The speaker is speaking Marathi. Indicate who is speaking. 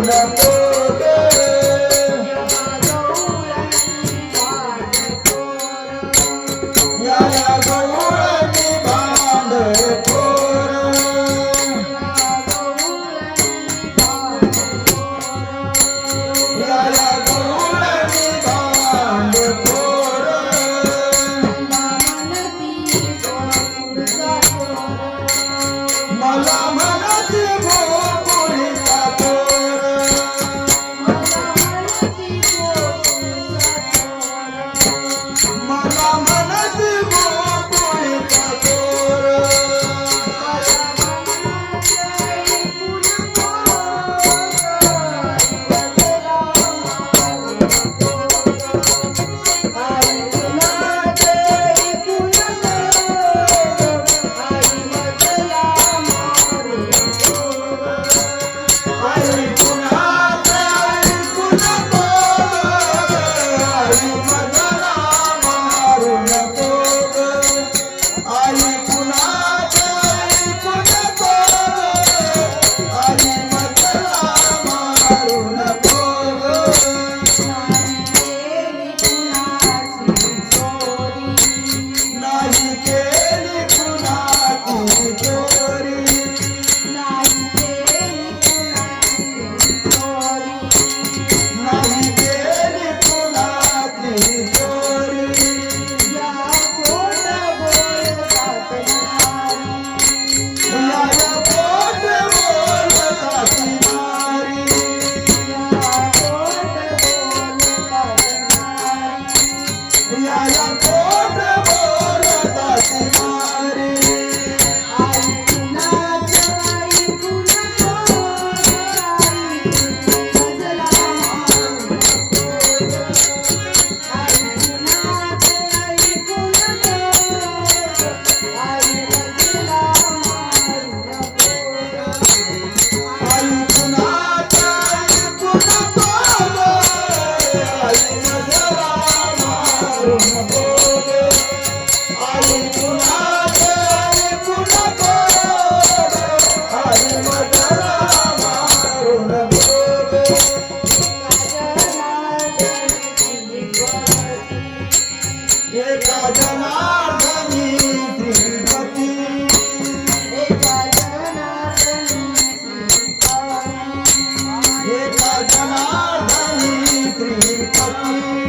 Speaker 1: नको ग या गवळणी भांडखोर या गवळणी भांडखोर मला म्हणती गोकुळीचा चोर मला म्हणती गोकुळीचा चोर आई कुणाचे ऐकू नको आई मला मारू नको ग आई कुणाचे ऐकू नको आई मला मारू नको ग नाही केली कुणाची चोरी नाही केली कुणाची चोरी या पोट बोलतात मारी या पोट बोलतात मारी आई कुणाचे ऐकू नको आई मला मारू नको ग आई कुणाचे ऐकू नको आई मला मारू नको ग एका जनार्दनी श्रीपती एका जनार्दनी श्रीपती